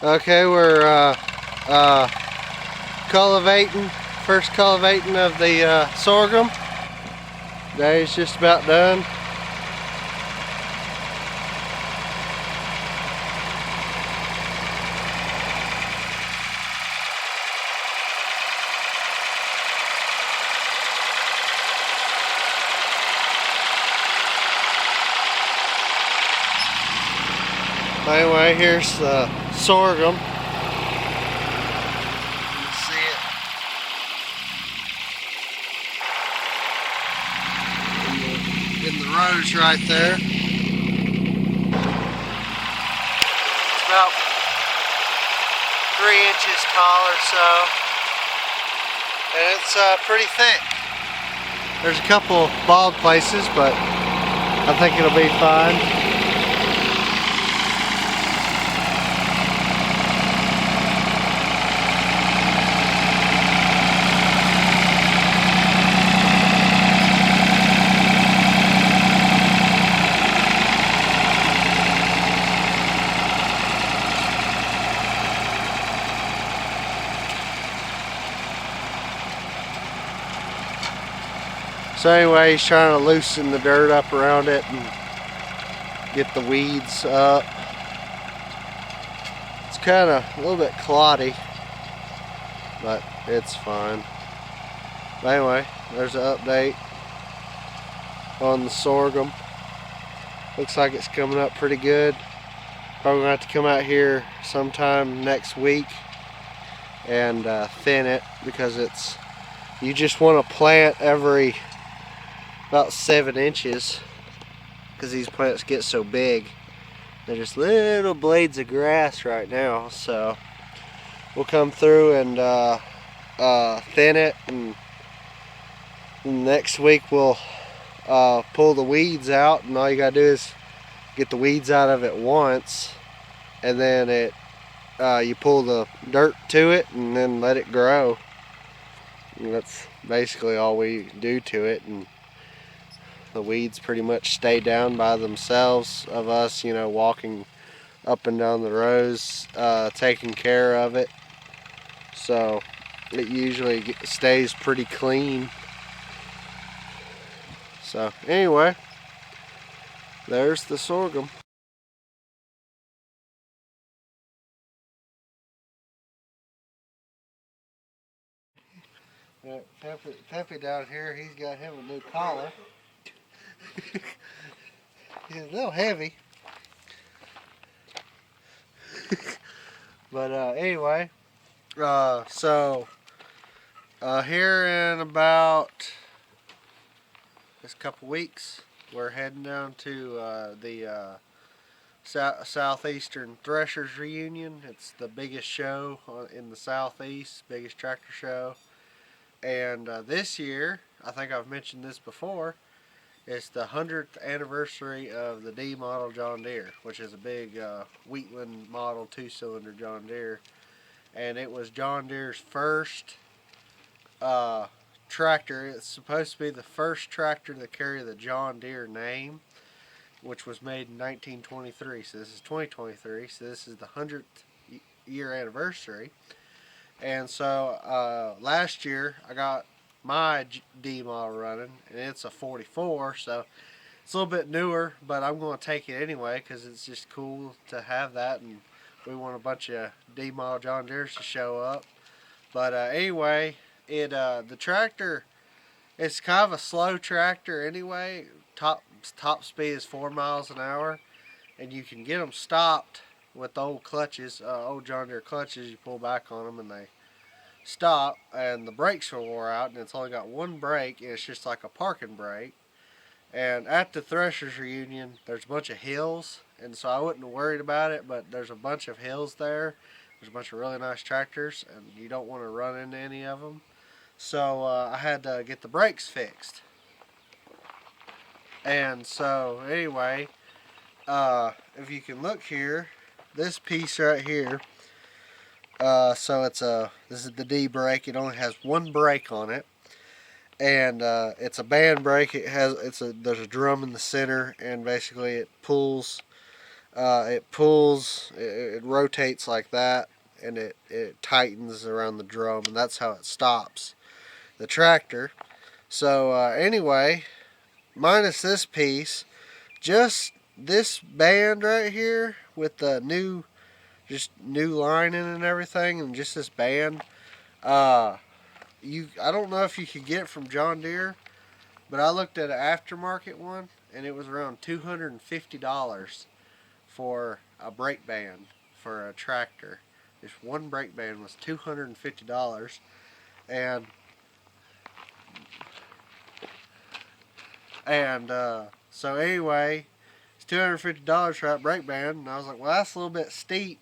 Okay, we're cultivating, first cultivating of the sorghum. Day's just about done. Anyway, here's the sorghum. You can see it in the rows right there. It's about 3 inches tall or so, and it's pretty thick. There's a couple bald places, but I think it'll be fine. So anyway, he's trying to loosen the dirt up around it and get the weeds up. It's kind of a little bit cloddy, but it's fine. But anyway, there's an update on the sorghum. Looks like it's coming up pretty good. Probably gonna have to come out here sometime next week and thin it, because you just want to plant every about 7 inches, because these plants get so big. They're just little blades of grass right now, so we'll come through and thin it, and next week we'll pull the weeds out, and all you gotta do is get the weeds out of it once, and then you pull the dirt to it and then let it grow. And that's basically all we do to it, and the weeds pretty much stay down by themselves of us, walking up and down the rows, taking care of it. So it usually stays pretty clean. So anyway, there's the sorghum. Pepe down here, he's got him a new collar. He's a little heavy. But anyway, so here in about this couple weeks, we're heading down to the Southeastern Threshers Reunion. It's the biggest show in the Southeast, biggest tractor show. And this year, I think I've mentioned this before, it's the 100th anniversary of the D model John Deere, which is a big Wheatland model 2-cylinder John Deere. And it was John Deere's first tractor. It's supposed to be the first tractor to carry the John Deere name, which was made in 1923. So this is 2023. So this is the 100th year anniversary. And so last year I got my D model running, and it's a 44, so it's a little bit newer, but I'm going to take it anyway because it's just cool to have that, and we want a bunch of D model John Deeres to show up. But anyway, the tractor, it's kind of a slow tractor anyway. Top speed is 4 miles an hour, and you can get them stopped with old clutches, old John Deere clutches. You pull back on them and they stop, and the brakes are wore out, and it's only got one brake, and it's just like a parking brake. And at the Threshers Reunion, there's a bunch of hills, and so I wasn't worried about it, but there's a bunch of hills there. There's a bunch of really nice tractors, and you don't want to run into any of them. So I had to get the brakes fixed. And so anyway, if you can look here, this piece right here, so this is the D brake. It only has one brake on it, and it's a band brake. There's a drum in the center, and basically it pulls It pulls, it rotates like that, and it tightens around the drum, and that's how it stops the tractor. So anyway, minus this piece, just this band right here with the new lining and everything, and just this band. Uh, I don't know if you could get it from John Deere, but I looked at an aftermarket one, and it was around $250 for a brake band for a tractor. Just one brake band was $250, and so anyway, it's $250 for that brake band, and I was like, well, that's a little bit steep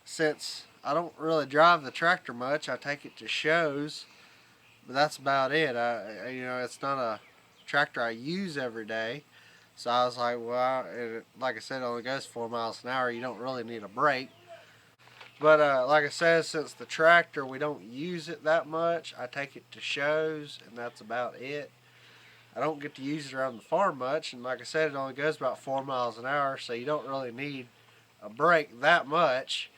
since I don't really drive the tractor much. I take it to shows, but that's about it. It's not a tractor I use every day. So I was like, well, like I said, it only goes 4 miles an hour. You don't really need a brake. But like I said, since the tractor, we don't use it that much, I take it to shows, and that's about it. I don't get to use it around the farm much, and like I said, it only goes about 4 miles an hour, so you don't really need a brake that much.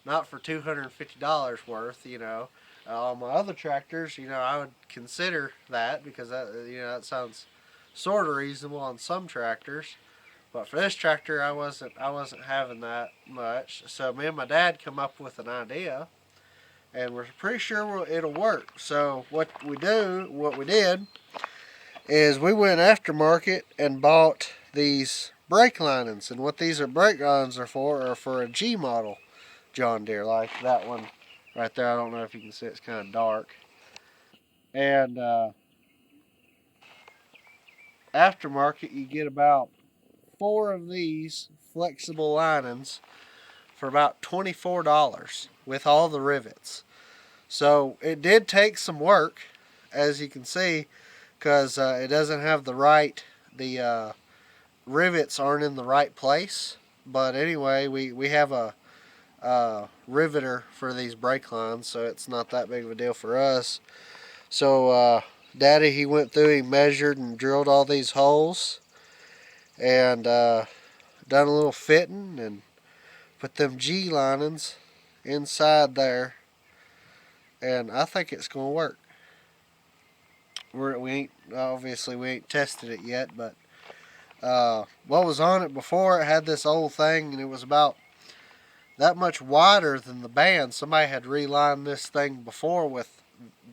Not for $250 worth, on my other tractors, I would consider that because that sounds sort of reasonable on some tractors. But for this tractor, I wasn't having that much. So me and my dad come up with an idea, and we're pretty sure it'll work. So what we did, is we went aftermarket and bought these brake linings. And what these brake linings are for a G model John Deere, like that one right there. I don't know if you can see, it's kind of dark. And aftermarket, you get about 4 of these flexible linings for about $24 with all the rivets. So it did take some work, as you can see, because it doesn't have the rivets aren't in the right place. But anyway, we have a riveter for these brake lines, so it's not that big of a deal for us. So Daddy, he went through, he measured and drilled all these holes, and done a little fitting and put them G linings inside there, and I think it's gonna work. We ain't tested it yet, but what was on it before, it had this old thing, and it was about that much wider than the band. Somebody had relined this thing before with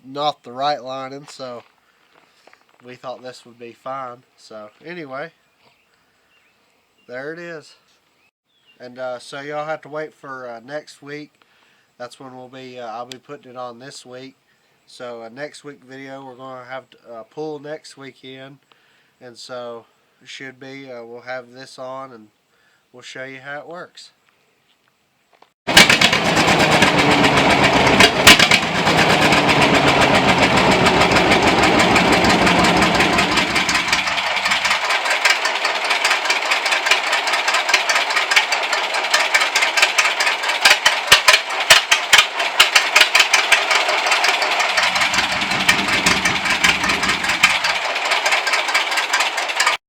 not the right lining, so we thought this would be fine. So anyway, there it is. And so y'all have to wait for next week. That's when I'll be putting it on this week. So next week video, we're going to have a pull next weekend. And so it should be, we'll have this on and we'll show you how it works.